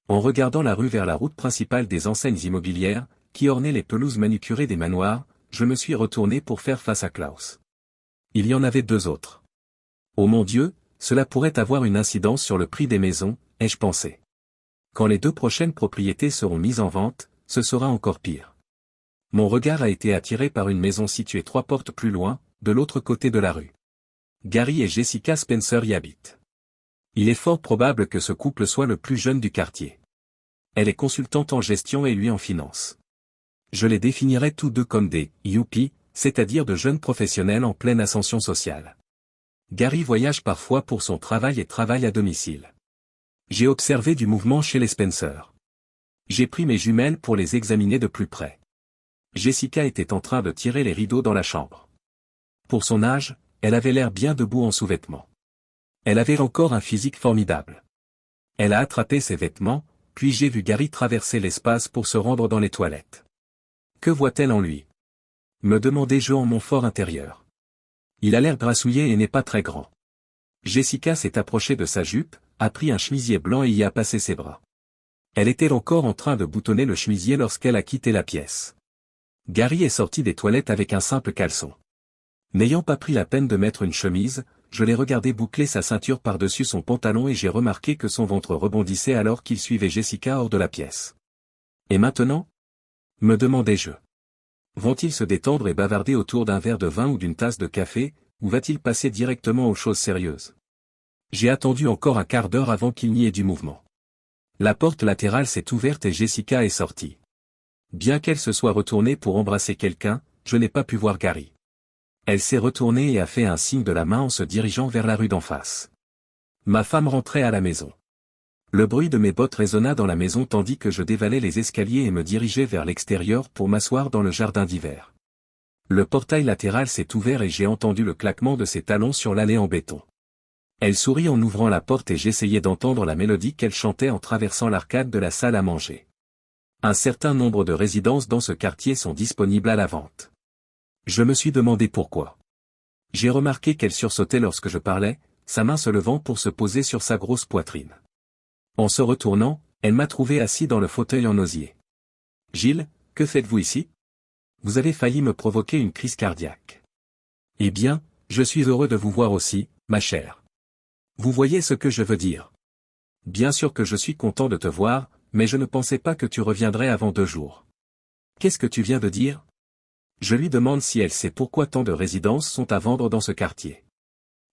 En regardant la rue vers la route principale des enseignes immobilières, qui ornaient les pelouses manucurées des manoirs, je me suis retourné pour faire face à Klaus. Il y en avait deux autres. Oh mon Dieu, cela pourrait avoir une incidence sur le prix des maisons, ai-je pensé. Quand les deux prochaines propriétés seront mises en vente, ce sera encore pire. Mon regard a été attiré par une maison située 3 portes plus loin, de l'autre côté de la rue. Gary et Jessica Spencer y habitent. Il est fort probable que ce couple soit le plus jeune du quartier. Elle est consultante en gestion et lui en finance. Je les définirais tous deux comme des « yuppies », c'est-à-dire de jeunes professionnels en pleine ascension sociale. Gary voyage parfois pour son travail et travaille à domicile. J'ai observé du mouvement chez les Spencer. J'ai pris mes jumelles pour les examiner de plus près. Jessica était en train de tirer les rideaux dans la chambre. Pour son âge, elle avait l'air bien debout en sous-vêtements. Elle avait encore un physique formidable. Elle a attrapé ses vêtements, puis j'ai vu Gary traverser l'espace pour se rendre dans les toilettes. Que voit-elle en lui? Me demandai-je en mon fort intérieur. Il a l'air grassouillé et n'est pas très grand. Jessica s'est approchée de sa jupe, a pris un chemisier blanc et y a passé ses bras. Elle était encore en train de boutonner le chemisier lorsqu'elle a quitté la pièce. Gary est sorti des toilettes avec un simple caleçon. N'ayant pas pris la peine de mettre une chemise, je l'ai regardé boucler sa ceinture par-dessus son pantalon et j'ai remarqué que son ventre rebondissait alors qu'il suivait Jessica hors de la pièce. Et maintenant? Me demandai-je. Vont-ils se détendre et bavarder autour d'un verre de vin ou d'une tasse de café, ou va-t-il passer directement aux choses sérieuses? J'ai attendu encore un quart d'heure avant qu'il n'y ait du mouvement. La porte latérale s'est ouverte et Jessica est sortie. Bien qu'elle se soit retournée pour embrasser quelqu'un, je n'ai pas pu voir Gary. Elle s'est retournée et a fait un signe de la main en se dirigeant vers la rue d'en face. Ma femme rentrait à la maison. Le bruit de mes bottes résonna dans la maison tandis que je dévalais les escaliers et me dirigeais vers l'extérieur pour m'asseoir dans le jardin d'hiver. Le portail latéral s'est ouvert et j'ai entendu le claquement de ses talons sur l'allée en béton. Elle sourit en ouvrant la porte et j'essayais d'entendre la mélodie qu'elle chantait en traversant l'arcade de la salle à manger. Un certain nombre de résidences dans ce quartier sont disponibles à la vente. Je me suis demandé pourquoi. J'ai remarqué qu'elle sursautait lorsque je parlais, sa main se levant pour se poser sur sa grosse poitrine. En se retournant, elle m'a trouvé assis dans le fauteuil en osier. « Gilles, que faites-vous ici? Vous avez failli me provoquer une crise cardiaque. »« Eh bien, je suis heureux de vous voir aussi, ma chère. Vous voyez ce que je veux dire. Bien sûr que je suis content de te voir, mais je ne pensais pas que tu reviendrais avant 2 jours. Qu'est-ce que tu viens de dire? » Je lui demande si elle sait pourquoi tant de résidences sont à vendre dans ce quartier.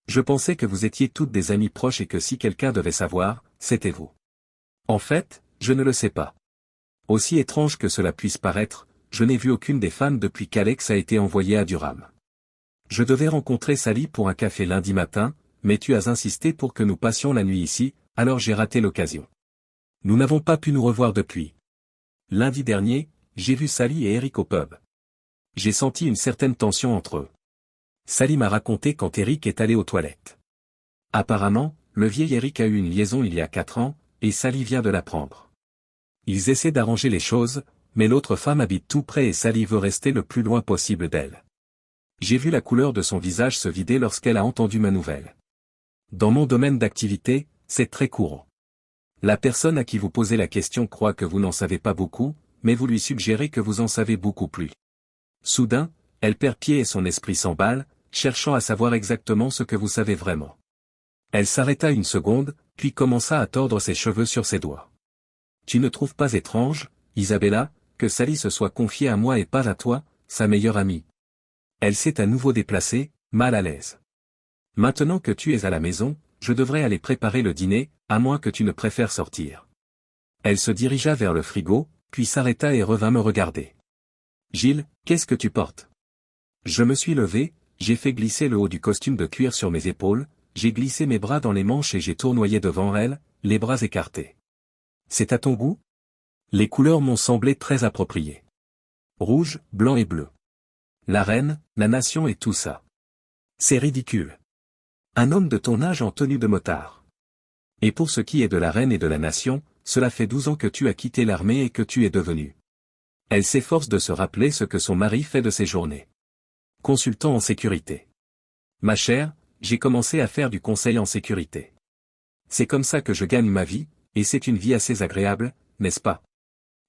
Je pensais que vous étiez toutes des amies proches et que si quelqu'un devait savoir, c'était vous. En fait, je ne le sais pas. Aussi étrange que cela puisse paraître, je n'ai vu aucune des femmes depuis qu'Alex a été envoyé à Durham. Je devais rencontrer Sally pour un café lundi matin, mais tu as insisté pour que nous passions la nuit ici, alors j'ai raté l'occasion. Nous n'avons pas pu nous revoir depuis. Lundi dernier, j'ai vu Sally et Eric au pub. J'ai senti une certaine tension entre eux. Sally m'a raconté quand Eric est allé aux toilettes. Apparemment, le vieil Eric a eu une liaison il y a 4 ans, et Sally vient de l'apprendre. Ils essaient d'arranger les choses, mais l'autre femme habite tout près et Sally veut rester le plus loin possible d'elle. J'ai vu la couleur de son visage se vider lorsqu'elle a entendu ma nouvelle. Dans mon domaine d'activité, c'est très courant. La personne à qui vous posez la question croit que vous n'en savez pas beaucoup, mais vous lui suggérez que vous en savez beaucoup plus. Soudain, elle perd pied et son esprit s'emballe, cherchant à savoir exactement ce que vous savez vraiment. Elle s'arrêta une seconde, puis commença à tordre ses cheveux sur ses doigts. Tu ne trouves pas étrange, Isabella, que Sally se soit confiée à moi et pas à toi, sa meilleure amie? Elle s'est à nouveau déplacée, mal à l'aise. Maintenant que tu es à la maison, je devrais aller préparer le dîner, à moins que tu ne préfères sortir. Elle se dirigea vers le frigo, puis s'arrêta et revint me regarder. Gilles, qu'est-ce que tu portes? Je me suis levé, j'ai fait glisser le haut du costume de cuir sur mes épaules, j'ai glissé mes bras dans les manches et j'ai tournoyé devant elle, les bras écartés. C'est à ton goût? Les couleurs m'ont semblé très appropriées. Rouge, blanc et bleu. La reine, la nation et tout ça. C'est ridicule. Un homme de ton âge en tenue de motard. Et pour ce qui est de la reine et de la nation, cela fait 12 ans que tu as quitté l'armée et que tu es devenu. Elle s'efforce de se rappeler ce que son mari fait de ses journées. Consultant en sécurité. Ma chère, j'ai commencé à faire du conseil en sécurité. C'est comme ça que je gagne ma vie, et c'est une vie assez agréable, n'est-ce pas?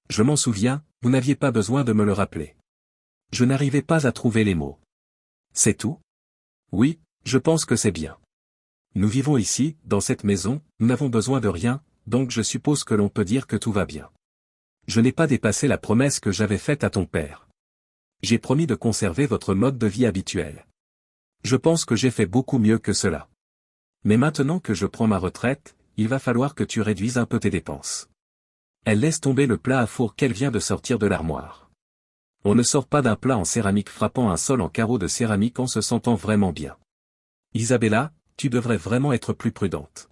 Je m'en souviens, vous n'aviez pas besoin de me le rappeler. Je n'arrivais pas à trouver les mots. C'est tout? Oui, je pense que c'est bien. Nous vivons ici, dans cette maison, nous n'avons besoin de rien, donc je suppose que l'on peut dire que tout va bien. Je n'ai pas dépassé la promesse que j'avais faite à ton père. J'ai promis de conserver votre mode de vie habituel. Je pense que j'ai fait beaucoup mieux que cela. Mais maintenant que je prends ma retraite, il va falloir que tu réduises un peu tes dépenses. Elle laisse tomber le plat à four qu'elle vient de sortir de l'armoire. On ne sort pas d'un plat en céramique frappant un sol en carreaux de céramique en se sentant vraiment bien. Isabella, tu devrais vraiment être plus prudente.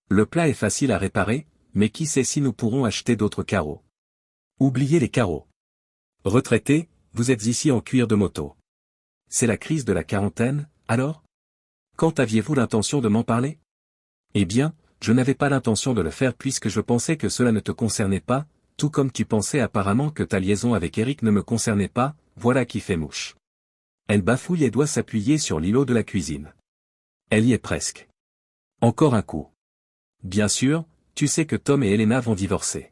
Le plat est facile à réparer, mais qui sait si nous pourrons acheter d'autres carreaux. Oubliez les carreaux. Retraité, vous êtes ici en cuir de moto. C'est la crise de la quarantaine, alors? Quand aviez-vous l'intention de m'en parler? Eh bien, je n'avais pas l'intention de le faire puisque je pensais que cela ne te concernait pas, tout comme tu pensais apparemment que ta liaison avec Eric ne me concernait pas, voilà qui fait mouche. Elle bafouille et doit s'appuyer sur l'îlot de la cuisine. Elle y est presque. Encore un coup. Bien sûr, tu sais que Tom et Elena vont divorcer.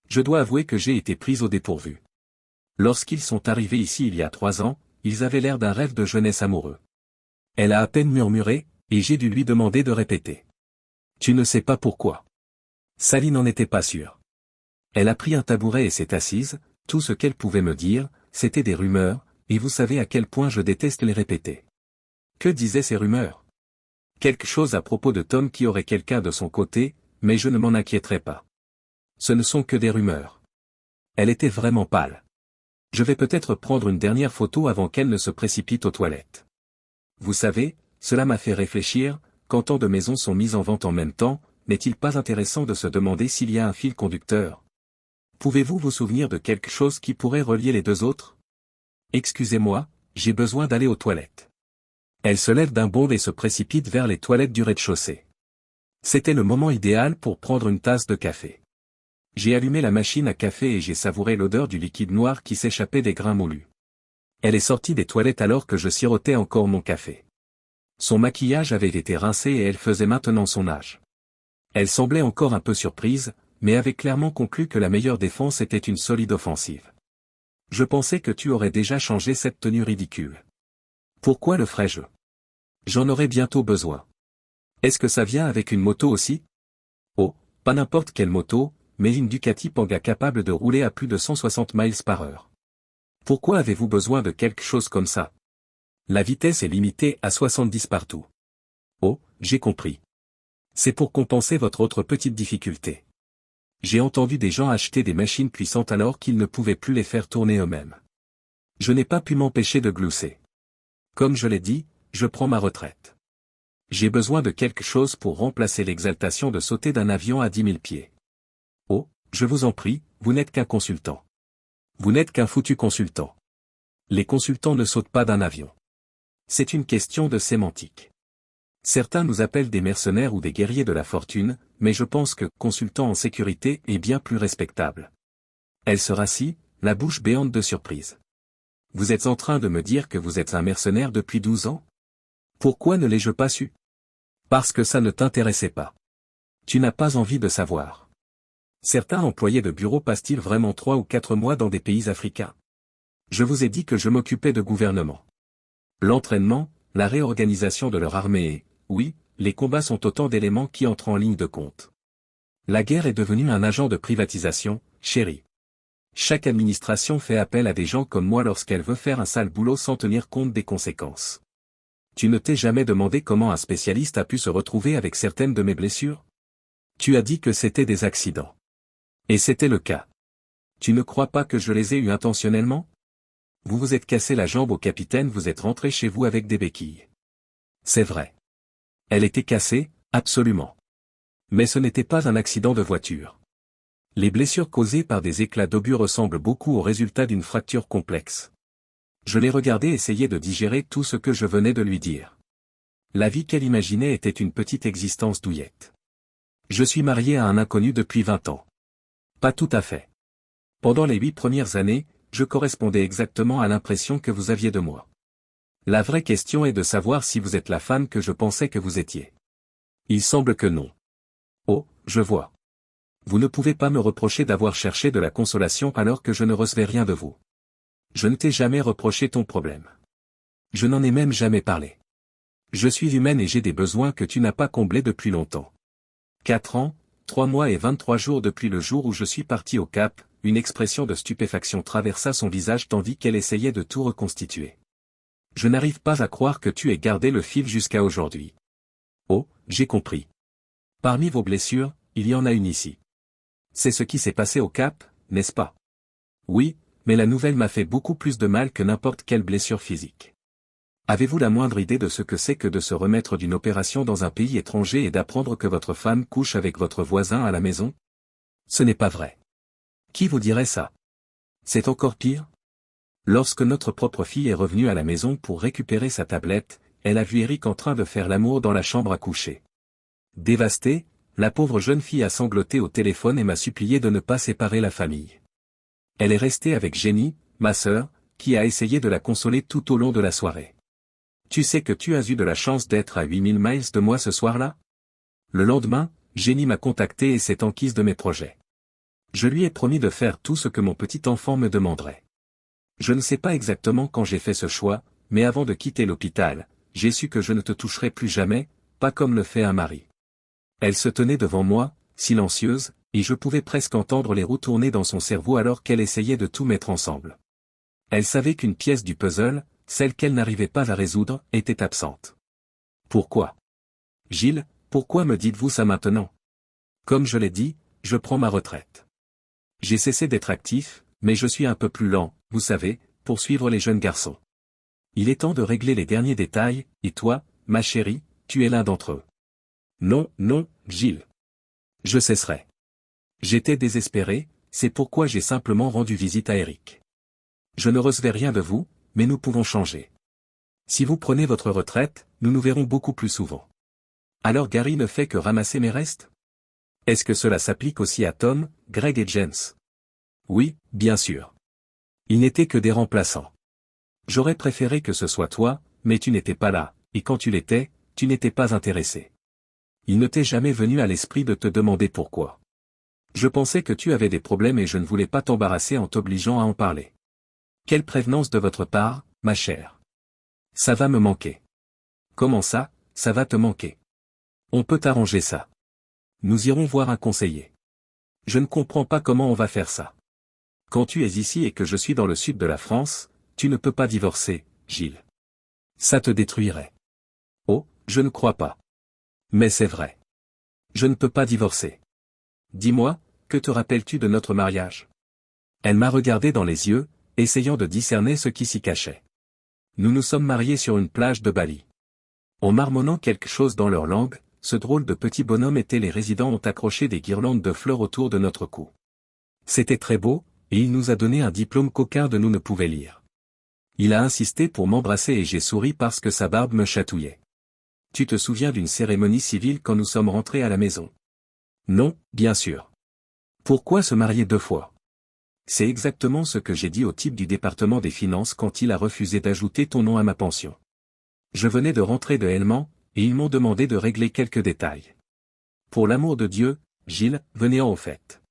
Je dois avouer que j'ai été prise au dépourvu. Lorsqu'ils sont arrivés ici il y a 3 ans, ils avaient l'air d'un rêve de jeunesse amoureux. Elle a à peine murmuré, et j'ai dû lui demander de répéter. Tu ne sais pas pourquoi. Sally n'en était pas sûre. Elle a pris un tabouret et s'est assise, tout ce qu'elle pouvait me dire, c'était des rumeurs, et vous savez à quel point je déteste les répéter. Que disaient ces rumeurs? Quelque chose à propos de Tom qui aurait quelqu'un de son côté, mais je ne m'en inquiéterai pas. Ce ne sont que des rumeurs. Elle était vraiment pâle. Je vais peut-être prendre une dernière photo avant qu'elle ne se précipite aux toilettes. Vous savez, cela m'a fait réfléchir, quand tant de maisons sont mises en vente en même temps, n'est-il pas intéressant de se demander s'il y a un fil conducteur? Pouvez-vous vous souvenir de quelque chose qui pourrait relier les deux autres? Excusez-moi, j'ai besoin d'aller aux toilettes. Elle se lève d'un bond et se précipite vers les toilettes du rez-de-chaussée. C'était le moment idéal pour prendre une tasse de café. J'ai allumé la machine à café et j'ai savouré l'odeur du liquide noir qui s'échappait des grains moulus. Elle est sortie des toilettes alors que je sirotais encore mon café. Son maquillage avait été rincé et elle faisait maintenant son âge. Elle semblait encore un peu surprise, mais avait clairement conclu que la meilleure défense était une solide offensive. Je pensais que tu aurais déjà changé cette tenue ridicule. Pourquoi le ferais-je? J'en aurai bientôt besoin. Est-ce que ça vient avec une moto aussi? Oh, pas n'importe quelle moto, mais une Ducati Panga capable de rouler à plus de 160 miles par heure. Pourquoi avez-vous besoin de quelque chose comme ça? La vitesse est limitée à 70 partout. Oh, j'ai compris. C'est pour compenser votre autre petite difficulté. J'ai entendu des gens acheter des machines puissantes alors qu'ils ne pouvaient plus les faire tourner eux-mêmes. Je n'ai pas pu m'empêcher de glousser. Comme je l'ai dit, je prends ma retraite. J'ai besoin de quelque chose pour remplacer l'exaltation de sauter d'un avion à 10 000 pieds. Oh, je vous en prie, vous n'êtes qu'un consultant. Vous n'êtes qu'un foutu consultant. Les consultants ne sautent pas d'un avion. C'est une question de sémantique. Certains nous appellent des mercenaires ou des guerriers de la fortune, mais je pense que consultant en sécurité est bien plus respectable. Elle se rassit, la bouche béante de surprise. Vous êtes en train de me dire que vous êtes un mercenaire depuis 12 ans? Pourquoi ne l'ai-je pas su? Parce que ça ne t'intéressait pas. Tu n'as pas envie de savoir. Certains employés de bureau passent-ils vraiment 3 ou 4 mois dans des pays africains? Je vous ai dit que je m'occupais de gouvernement. L'entraînement, la réorganisation de leur armée et, oui, les combats sont autant d'éléments qui entrent en ligne de compte. La guerre est devenue un agent de privatisation, chérie. Chaque administration fait appel à des gens comme moi lorsqu'elle veut faire un sale boulot sans tenir compte des conséquences. Tu ne t'es jamais demandé comment un spécialiste a pu se retrouver avec certaines de mes blessures? Tu as dit que c'était des accidents. Et c'était le cas. Tu ne crois pas que je les ai eus intentionnellement? Vous vous êtes cassé la jambe au capitaine, vous êtes rentré chez vous avec des béquilles. C'est vrai. Elle était cassée, absolument. Mais ce n'était pas un accident de voiture. Les blessures causées par des éclats d'obus ressemblent beaucoup au résultat d'une fracture complexe. Je l'ai regardé essayer de digérer tout ce que je venais de lui dire. La vie qu'elle imaginait était une petite existence douillette. Je suis marié à un inconnu depuis 20 ans. Pas tout à fait. Pendant les 8 premières années, je correspondais exactement à l'impression que vous aviez de moi. La vraie question est de savoir si vous êtes la femme que je pensais que vous étiez. Il semble que non. Oh, je vois. Vous ne pouvez pas me reprocher d'avoir cherché de la consolation alors que je ne recevais rien de vous. Je ne t'ai jamais reproché ton problème. Je n'en ai même jamais parlé. Je suis humaine et j'ai des besoins que tu n'as pas comblés depuis longtemps. 4 ans, 3 mois et 23 jours depuis le jour où je suis parti au Cap, une expression de stupéfaction traversa son visage tandis qu'elle essayait de tout reconstituer. Je n'arrive pas à croire que tu aies gardé le fil jusqu'à aujourd'hui. Oh, j'ai compris. Parmi vos blessures, il y en a une ici. C'est ce qui s'est passé au Cap, n'est-ce pas? Oui, mais la nouvelle m'a fait beaucoup plus de mal que n'importe quelle blessure physique. Avez-vous la moindre idée de ce que c'est que de se remettre d'une opération dans un pays étranger et d'apprendre que votre femme couche avec votre voisin à la maison? Ce n'est pas vrai. Qui vous dirait ça? C'est encore pire. Lorsque notre propre fille est revenue à la maison pour récupérer sa tablette, elle a vu Eric en train de faire l'amour dans la chambre à coucher. Dévastée, la pauvre jeune fille a sangloté au téléphone et m'a supplié de ne pas séparer la famille. Elle est restée avec Jenny, ma sœur, qui a essayé de la consoler tout au long de la soirée. Tu sais que tu as eu de la chance d'être à 8000 miles de moi ce soir-là? Le lendemain, Jenny m'a contacté et s'est enquise de mes projets. Je lui ai promis de faire tout ce que mon petit enfant me demanderait. Je ne sais pas exactement quand j'ai fait ce choix, mais avant de quitter l'hôpital, j'ai su que je ne te toucherais plus jamais, pas comme le fait un mari. Elle se tenait devant moi, silencieuse, et je pouvais presque entendre les roues tourner dans son cerveau alors qu'elle essayait de tout mettre ensemble. Elle savait qu'une pièce du puzzle, celle qu'elle n'arrivait pas à résoudre, était absente. Pourquoi? Gilles, pourquoi me dites-vous ça maintenant? Comme je l'ai dit, je prends ma retraite. J'ai cessé d'être actif, mais je suis un peu plus lent, vous savez, pour suivre les jeunes garçons. Il est temps de régler les derniers détails, et toi, ma chérie, tu es l'un d'entre eux. Non, non, Gilles. Je cesserai. J'étais désespéré, c'est pourquoi j'ai simplement rendu visite à Eric. Je ne recevais rien de vous, mais nous pouvons changer. Si vous prenez votre retraite, nous nous verrons beaucoup plus souvent. Alors Gary ne fait que ramasser mes restes? Est-ce que cela s'applique aussi à Tom, Greg et James? Oui, bien sûr. Ils n'étaient que des remplaçants. J'aurais préféré que ce soit toi, mais tu n'étais pas là, et quand tu l'étais, tu n'étais pas intéressé. Il ne t'est jamais venu à l'esprit de te demander pourquoi. Je pensais que tu avais des problèmes et je ne voulais pas t'embarrasser en t'obligeant à en parler. Quelle prévenance de votre part, ma chère. Ça va me manquer. Comment ça, ça va te manquer? On peut arranger ça. Nous irons voir un conseiller. Je ne comprends pas comment on va faire ça. Quand tu es ici et que je suis dans le sud de la France, tu ne peux pas divorcer, Gilles. Ça te détruirait. Oh, je ne crois pas. Mais c'est vrai. Je ne peux pas divorcer. Dis-moi, que te rappelles-tu de notre mariage? Elle m'a regardé dans les yeux, essayant de discerner ce qui s'y cachait. Nous nous sommes mariés sur une plage de Bali. En marmonnant quelque chose dans leur langue, ce drôle de petit bonhomme et les résidents ont accroché des guirlandes de fleurs autour de notre cou. C'était très beau, et il nous a donné un diplôme qu'aucun de nous ne pouvait lire. Il a insisté pour m'embrasser et j'ai souri parce que sa barbe me chatouillait. Tu te souviens d'une cérémonie civile quand nous sommes rentrés à la maison? Non, bien sûr. Pourquoi se marier 2 fois? C'est exactement ce que j'ai dit au type du département des finances quand il a refusé d'ajouter ton nom à ma pension. Je venais de rentrer de Helmand, et ils m'ont demandé de régler quelques détails. Pour l'amour de Dieu, Gilles, venez-en au fait.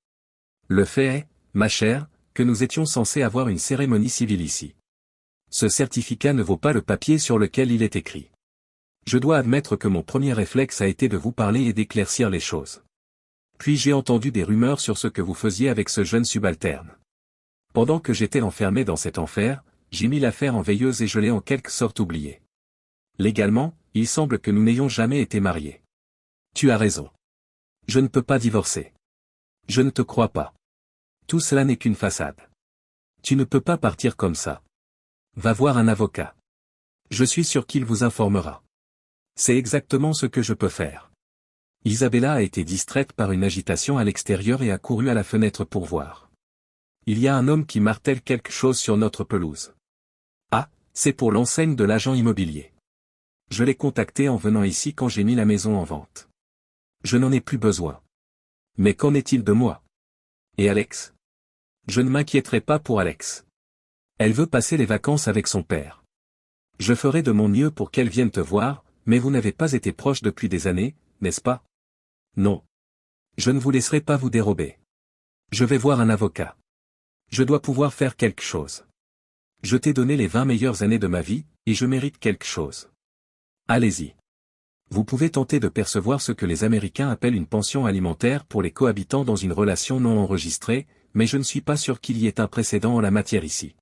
Le fait est, ma chère, que nous étions censés avoir une cérémonie civile ici. Ce certificat ne vaut pas le papier sur lequel il est écrit. Je dois admettre que mon premier réflexe a été de vous parler et d'éclaircir les choses. Puis j'ai entendu des rumeurs sur ce que vous faisiez avec ce jeune subalterne. Pendant que j'étais enfermé dans cet enfer, j'ai mis l'affaire en veilleuse et je l'ai en quelque sorte oubliée. Légalement, il semble que nous n'ayons jamais été mariés. Tu as raison. Je ne peux pas divorcer. Je ne te crois pas. Tout cela n'est qu'une façade. Tu ne peux pas partir comme ça. Va voir un avocat. Je suis sûr qu'il vous informera. C'est exactement ce que je peux faire. Isabella a été distraite par une agitation à l'extérieur et a couru à la fenêtre pour voir. Il y a un homme qui martèle quelque chose sur notre pelouse. Ah, c'est pour l'enseigne de l'agent immobilier. Je l'ai contacté en venant ici quand j'ai mis la maison en vente. Je n'en ai plus besoin. Mais qu'en est-il de moi? Et Alex? Je ne m'inquiéterai pas pour Alex. Elle veut passer les vacances avec son père. Je ferai de mon mieux pour qu'elle vienne te voir, mais vous n'avez pas été proche depuis des années, n'est-ce pas? Non. Je ne vous laisserai pas vous dérober. Je vais voir un avocat. Je dois pouvoir faire quelque chose. Je t'ai donné les 20 meilleures années de ma vie, et je mérite quelque chose. Allez-y. Vous pouvez tenter de percevoir ce que les Américains appellent une pension alimentaire pour les cohabitants dans une relation non enregistrée, mais je ne suis pas sûr qu'il y ait un précédent en la matière ici.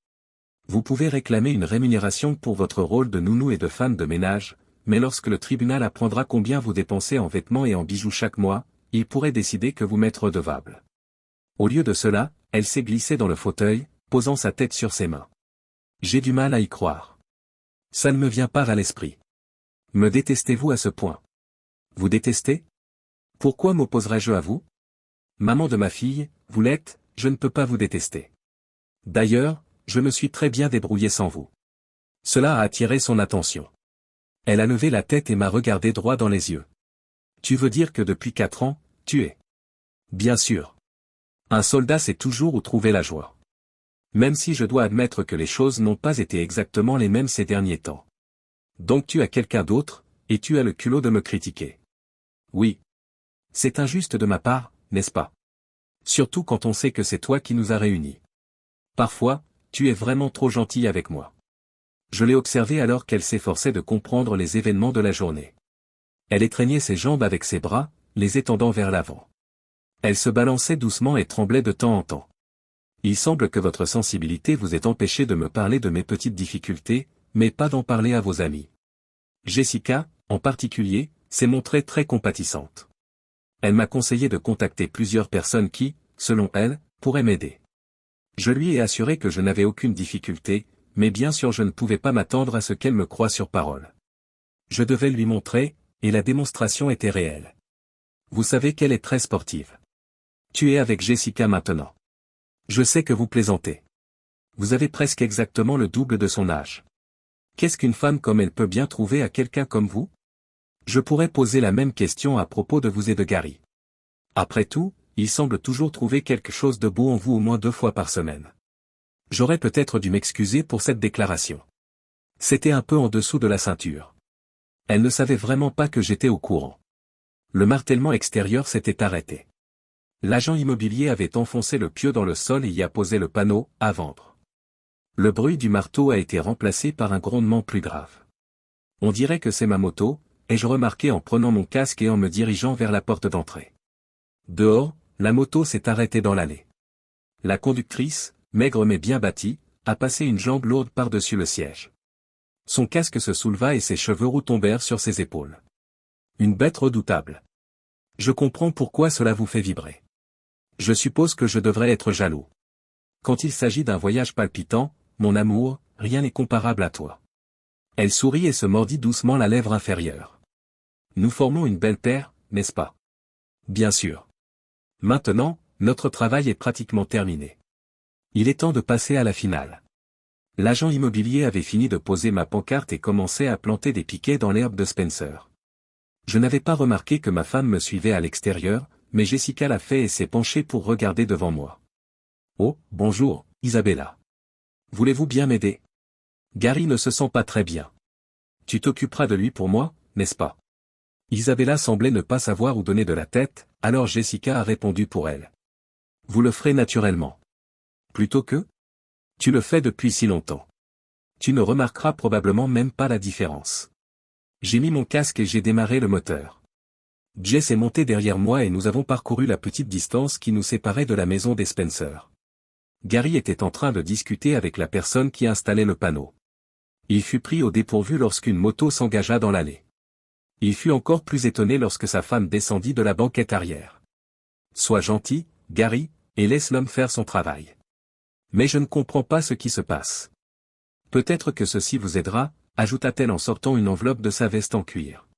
Vous pouvez réclamer une rémunération pour votre rôle de nounou et de femme de ménage, mais lorsque le tribunal apprendra combien vous dépensez en vêtements et en bijoux chaque mois, il pourrait décider que vous m'êtes redevable. Au lieu de cela, elle s'est glissée dans le fauteuil, posant sa tête sur ses mains. J'ai du mal à y croire. Ça ne me vient pas à l'esprit. Me détestez-vous à ce point? Vous détestez? Pourquoi m'opposerais-je à vous? Maman de ma fille, vous l'êtes, je ne peux pas vous détester. D'ailleurs, je me suis très bien débrouillé sans vous. Cela a attiré son attention. Elle a levé la tête et m'a regardé droit dans les yeux. Tu veux dire que depuis 4 ans, tu es? Bien sûr. Un soldat sait toujours où trouver la joie. Même si je dois admettre que les choses n'ont pas été exactement les mêmes ces derniers temps. Donc tu as quelqu'un d'autre, et tu as le culot de me critiquer. Oui. C'est injuste de ma part, n'est-ce pas? Surtout quand on sait que c'est toi qui nous as réunis. Parfois, tu es vraiment trop gentil avec moi. Je l'ai observée alors qu'elle s'efforçait de comprendre les événements de la journée. Elle étreignait ses jambes avec ses bras, les étendant vers l'avant. Elle se balançait doucement et tremblait de temps en temps. Il semble que votre sensibilité vous ait empêché de me parler de mes petites difficultés, mais pas d'en parler à vos amis. Jessica, en particulier, s'est montrée très compatissante. Elle m'a conseillé de contacter plusieurs personnes qui, selon elle, pourraient m'aider. Je lui ai assuré que je n'avais aucune difficulté, mais bien sûr je ne pouvais pas m'attendre à ce qu'elle me croie sur parole. Je devais lui montrer, et la démonstration était réelle. Vous savez qu'elle est très sportive. Tu es avec Jessica maintenant. Je sais que vous plaisantez. Vous avez presque exactement le double de son âge. Qu'est-ce qu'une femme comme elle peut bien trouver à quelqu'un comme vous? Je pourrais poser la même question à propos de vous et de Gary. Après tout, il semble toujours trouver quelque chose de beau en vous au moins 2 fois par semaine. J'aurais peut-être dû m'excuser pour cette déclaration. C'était un peu en dessous de la ceinture. Elle ne savait vraiment pas que j'étais au courant. Le martèlement extérieur s'était arrêté. L'agent immobilier avait enfoncé le pieu dans le sol et y a posé le panneau « À vendre ». Le bruit du marteau a été remplacé par un grondement plus grave. On dirait que c'est ma moto, ai-je remarqué en prenant mon casque et en me dirigeant vers la porte d'entrée. Dehors, la moto s'est arrêtée dans l'allée. La conductrice, maigre mais bien bâtie, a passé une jambe lourde par-dessus le siège. Son casque se souleva et ses cheveux roux tombèrent sur ses épaules. Une bête redoutable. Je comprends pourquoi cela vous fait vibrer. Je suppose que je devrais être jaloux. Quand il s'agit d'un voyage palpitant, mon amour, rien n'est comparable à toi. Elle sourit et se mordit doucement la lèvre inférieure. Nous formons une belle paire, n'est-ce pas? Bien sûr. Maintenant, notre travail est pratiquement terminé. Il est temps de passer à la finale. L'agent immobilier avait fini de poser ma pancarte et commençait à planter des piquets dans l'herbe de Spencer. Je n'avais pas remarqué que ma femme me suivait à l'extérieur, mais Jessica l'a fait et s'est penchée pour regarder devant moi. Oh, bonjour, Isabella. Voulez-vous bien m'aider? Gary ne se sent pas très bien. Tu t'occuperas de lui pour moi, n'est-ce pas? Isabella semblait ne pas savoir où donner de la tête, alors Jessica a répondu pour elle. Vous le ferez naturellement. Plutôt que? Tu le fais depuis si longtemps. Tu ne remarqueras probablement même pas la différence. J'ai mis mon casque et j'ai démarré le moteur. Jess est monté derrière moi et nous avons parcouru la petite distance qui nous séparait de la maison des Spencer. Gary était en train de discuter avec la personne qui installait le panneau. Il fut pris au dépourvu lorsqu'une moto s'engagea dans l'allée. Il fut encore plus étonné lorsque sa femme descendit de la banquette arrière. Sois gentil, Gary, et laisse l'homme faire son travail. Mais je ne comprends pas ce qui se passe. Peut-être que ceci vous aidera, ajouta-t-elle en sortant une enveloppe de sa veste en cuir.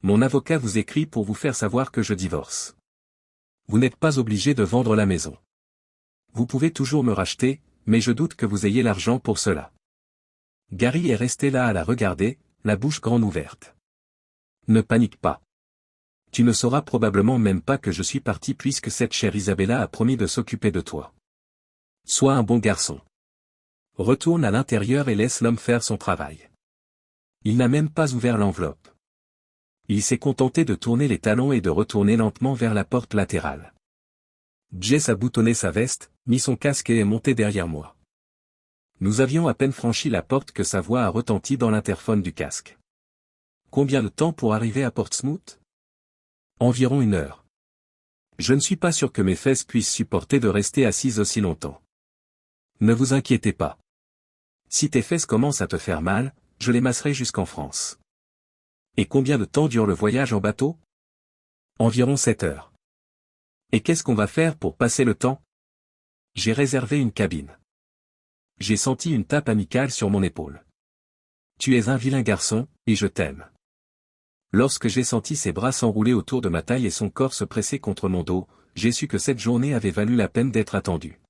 Mon avocat vous écrit pour vous faire savoir que je divorce. Vous n'êtes pas obligé de vendre la maison. Vous pouvez toujours me racheter, mais je doute que vous ayez l'argent pour cela. Gary est resté là à la regarder, la bouche grande ouverte. Ne panique pas. Tu ne sauras probablement même pas que je suis parti puisque cette chère Isabella a promis de s'occuper de toi. Sois un bon garçon. Retourne à l'intérieur et laisse l'homme faire son travail. Il n'a même pas ouvert l'enveloppe. Il s'est contenté de tourner les talons et de retourner lentement vers la porte latérale. Jess a boutonné sa veste, mis son casque et est monté derrière moi. Nous avions à peine franchi la porte que sa voix a retenti dans l'interphone du casque. Combien de temps pour arriver à Portsmouth? Environ 1 heure. Je ne suis pas sûr que mes fesses puissent supporter de rester assises aussi longtemps. Ne vous inquiétez pas. Si tes fesses commencent à te faire mal, je les masserai jusqu'en France. Et combien de temps dure le voyage en bateau? Environ 7 heures. Et qu'est-ce qu'on va faire pour passer le temps? J'ai réservé une cabine. J'ai senti une tape amicale sur mon épaule. Tu es un vilain garçon, et je t'aime. Lorsque j'ai senti ses bras s'enrouler autour de ma taille et son corps se presser contre mon dos, j'ai su que cette journée avait valu la peine d'être attendue.